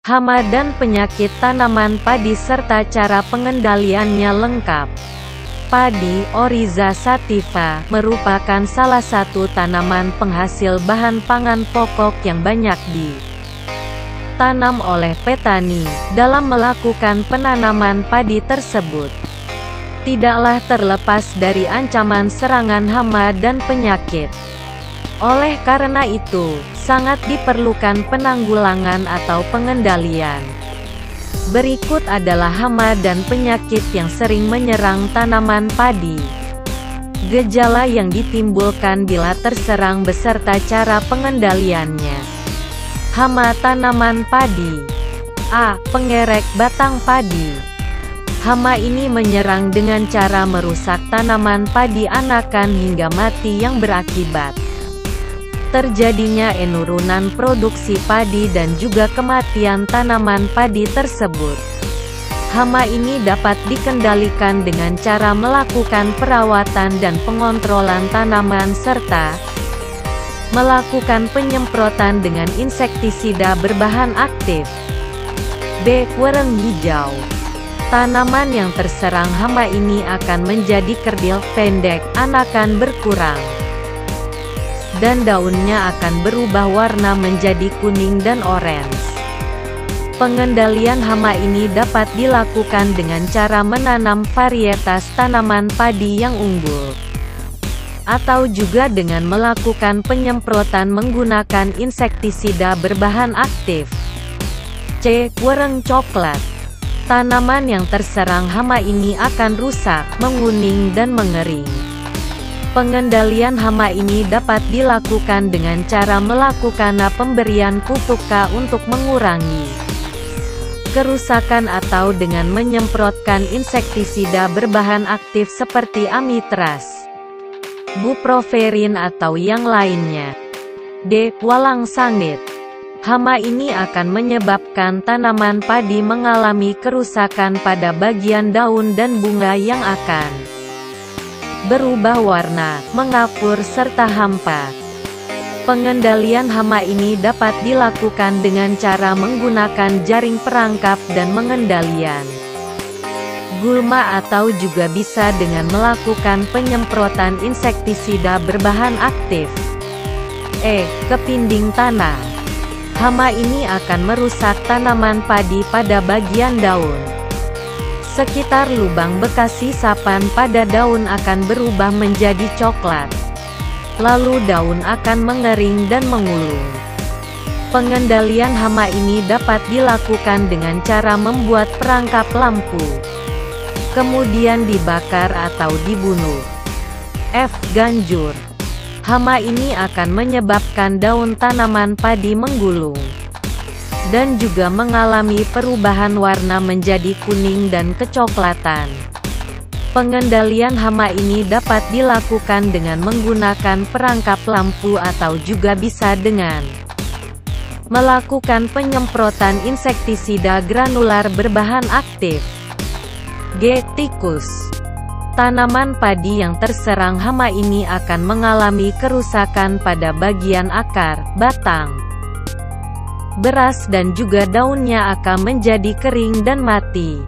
hama dan penyakit tanaman padi serta cara pengendaliannya lengkap. Padi, Oryza sativa, merupakan salah satu tanaman penghasil bahan pangan pokok yang banyak ditanam oleh petani. Dalam melakukan penanaman padi tersebut, tidaklah terlepas dari ancaman serangan hama dan penyakit. Oleh karena itu, sangat diperlukan penanggulangan atau pengendalian. Berikut adalah hama dan penyakit yang sering menyerang tanaman padi. Gejala yang ditimbulkan bila terserang beserta cara pengendaliannya. Hama tanaman padi. A. Pengerek batang padi. Hama ini menyerang dengan cara merusak tanaman padi anakan hingga mati yang berakibat terjadinya penurunan produksi padi dan juga kematian tanaman padi tersebut. Hama ini dapat dikendalikan dengan cara melakukan perawatan dan pengontrolan tanaman serta melakukan penyemprotan dengan insektisida berbahan aktif. B. Wereng hijau. Tanaman yang terserang hama ini akan menjadi kerdil, pendek, anakan berkurang, dan daunnya akan berubah warna menjadi kuning dan oranye. Pengendalian hama ini dapat dilakukan dengan cara menanam varietas tanaman padi yang unggul, atau juga dengan melakukan penyemprotan menggunakan insektisida berbahan aktif. C. Wereng coklat. Tanaman yang terserang hama ini akan rusak, menguning dan mengering. Pengendalian hama ini dapat dilakukan dengan cara melakukan pemberian pupuk K untuk mengurangi kerusakan atau dengan menyemprotkan insektisida berbahan aktif seperti amitraz, buproferin atau yang lainnya. D. Walang sangit. Hama ini akan menyebabkan tanaman padi mengalami kerusakan pada bagian daun dan bunga yang akan berubah warna, mengapur serta hampa. Pengendalian hama ini dapat dilakukan dengan cara menggunakan jaring perangkap dan mengendalian gulma atau juga bisa dengan melakukan penyemprotan insektisida berbahan aktif. E. Kepinding tanah. Hama ini akan merusak tanaman padi pada bagian daun. Sekitar lubang bekas sisapan pada daun akan berubah menjadi coklat. Lalu daun akan mengering dan mengulung. Pengendalian hama ini dapat dilakukan dengan cara membuat perangkap lampu, kemudian dibakar atau dibunuh. F. Ganjur. Hama ini akan menyebabkan daun tanaman padi menggulung dan juga mengalami perubahan warna menjadi kuning dan kecoklatan. Pengendalian hama ini dapat dilakukan dengan menggunakan perangkap lampu atau juga bisa dengan melakukan penyemprotan insektisida granular berbahan aktif. G. Tikus. Tanaman padi yang terserang hama ini akan mengalami kerusakan pada bagian akar, batang, beras dan juga daunnya akan menjadi kering dan mati.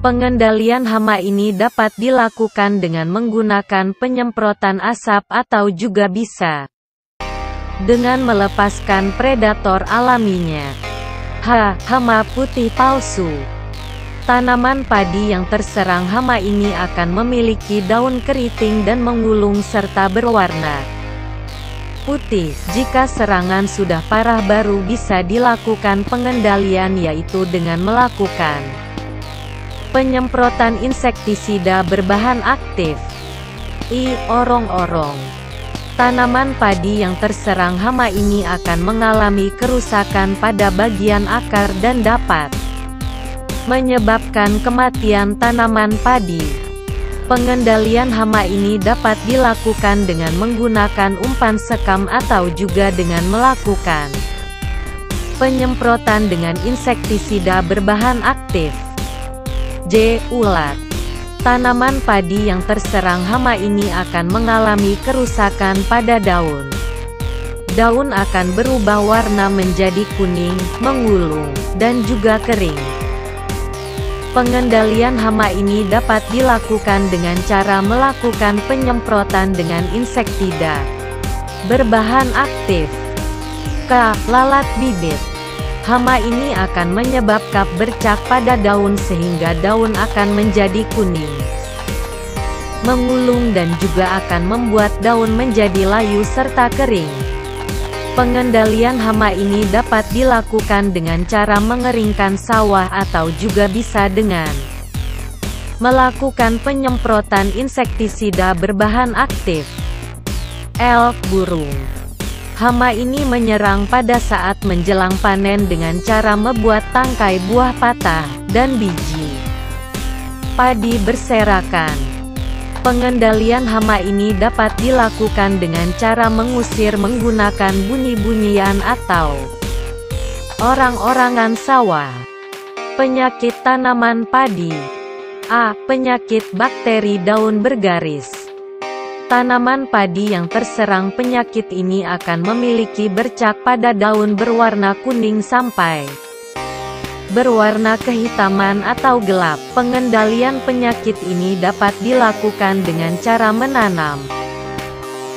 Pengendalian hama ini dapat dilakukan dengan menggunakan penyemprotan asap atau juga bisa dengan melepaskan predator alaminya. H. Hama putih palsu. Tanaman padi yang terserang hama ini akan memiliki daun keriting dan mengulung serta berwarna putih. Jika serangan sudah parah baru bisa dilakukan pengendalian yaitu dengan melakukan penyemprotan insektisida berbahan aktif. I. Orong-orong. Tanaman padi yang terserang hama ini akan mengalami kerusakan pada bagian akar dan dapat menyebabkan kematian tanaman padi. Pengendalian hama ini dapat dilakukan dengan menggunakan umpan sekam atau juga dengan melakukan penyemprotan dengan insektisida berbahan aktif. J. Ulat. Tanaman padi yang terserang hama ini akan mengalami kerusakan pada daun daun akan berubah warna menjadi kuning, mengulung, dan juga kering. Pengendalian hama ini dapat dilakukan dengan cara melakukan penyemprotan dengan insektisida berbahan aktif. K. Lalat bibit. Hama ini akan menyebabkan bercak pada daun sehingga daun akan menjadi kuning, mengulung dan juga akan membuat daun menjadi layu serta kering. Pengendalian hama ini dapat dilakukan dengan cara mengeringkan sawah atau juga bisa dengan melakukan penyemprotan insektisida berbahan aktif. L. Burung. Hama ini menyerang pada saat menjelang panen dengan cara membuat tangkai buah patah, dan biji padi berserakan. Pengendalian hama ini dapat dilakukan dengan cara mengusir menggunakan bunyi-bunyian atau orang-orangan sawah. Penyakit tanaman padi. A. Penyakit bakteri daun bergaris. Tanaman padi yang terserang penyakit ini akan memiliki bercak pada daun berwarna kuning sampai berwarna kehitaman atau gelap. Pengendalian penyakit ini dapat dilakukan dengan cara menanam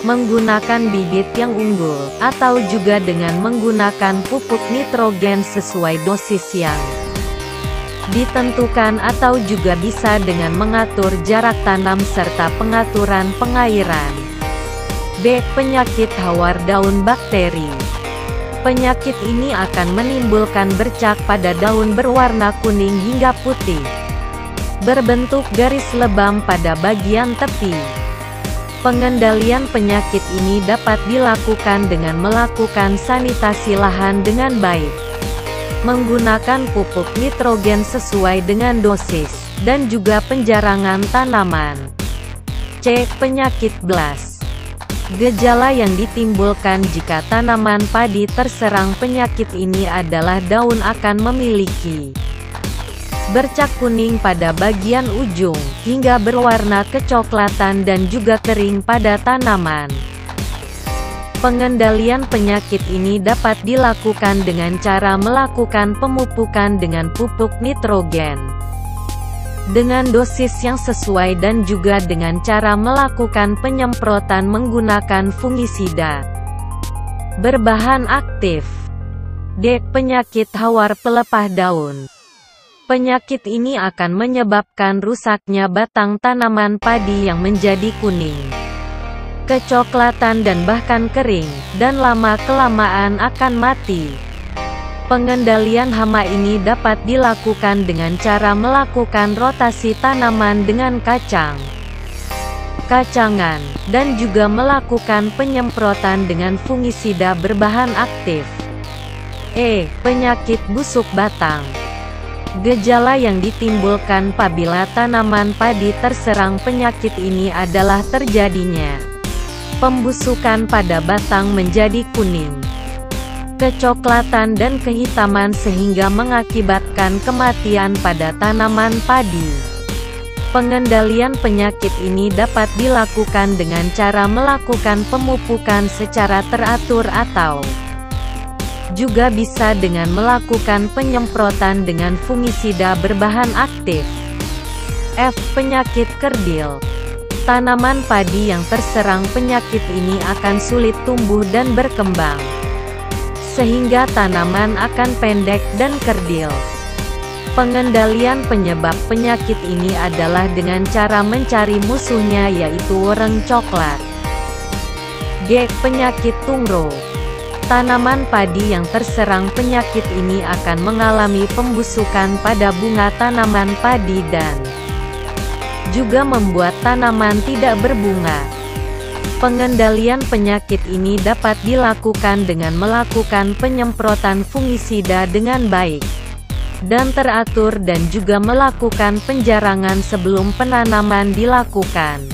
menggunakan bibit yang unggul, atau juga dengan menggunakan pupuk nitrogen sesuai dosis yang ditentukan, atau juga bisa dengan mengatur jarak tanam serta pengaturan pengairan. B. Penyakit hawar daun bakteri. Penyakit ini akan menimbulkan bercak pada daun berwarna kuning hingga putih, berbentuk garis lebam pada bagian tepi. Pengendalian penyakit ini dapat dilakukan dengan melakukan sanitasi lahan dengan baik, menggunakan pupuk nitrogen sesuai dengan dosis, dan juga penjarangan tanaman. C. Penyakit blas. Gejala yang ditimbulkan jika tanaman padi terserang penyakit ini adalah daun akan memiliki bercak kuning pada bagian ujung, hingga berwarna kecoklatan dan juga kering pada tanaman. Pengendalian penyakit ini dapat dilakukan dengan cara melakukan pemupukan dengan pupuk nitrogen dengan dosis yang sesuai dan juga dengan cara melakukan penyemprotan menggunakan fungisida berbahan aktif. D. Penyakit hawar pelepah daun. Penyakit ini akan menyebabkan rusaknya batang tanaman padi yang menjadi kuning, kecoklatan dan bahkan kering, dan lama-kelamaan akan mati. Pengendalian hama ini dapat dilakukan dengan cara melakukan rotasi tanaman dengan kacangan, dan juga melakukan penyemprotan dengan fungisida berbahan aktif. E. Penyakit busuk batang. Gejala yang ditimbulkan apabila tanaman padi terserang penyakit ini adalah terjadinya pembusukan pada batang menjadi kuning, kecoklatan dan kehitaman sehingga mengakibatkan kematian pada tanaman padi. Pengendalian penyakit ini dapat dilakukan dengan cara melakukan pemupukan secara teratur atau juga bisa dengan melakukan penyemprotan dengan fungisida berbahan aktif. F. Penyakit kerdil. Tanaman padi yang terserang penyakit ini akan sulit tumbuh dan berkembang, sehingga tanaman akan pendek dan kerdil. Pengendalian penyebab penyakit ini adalah dengan cara mencari musuhnya yaitu wereng coklat. G. Penyakit tungro. Tanaman padi yang terserang penyakit ini akan mengalami pembusukan pada bunga tanaman padi dan juga membuat tanaman tidak berbunga. Pengendalian penyakit ini dapat dilakukan dengan melakukan penyemprotan fungisida dengan baik dan teratur dan juga melakukan penjarangan sebelum penanaman dilakukan.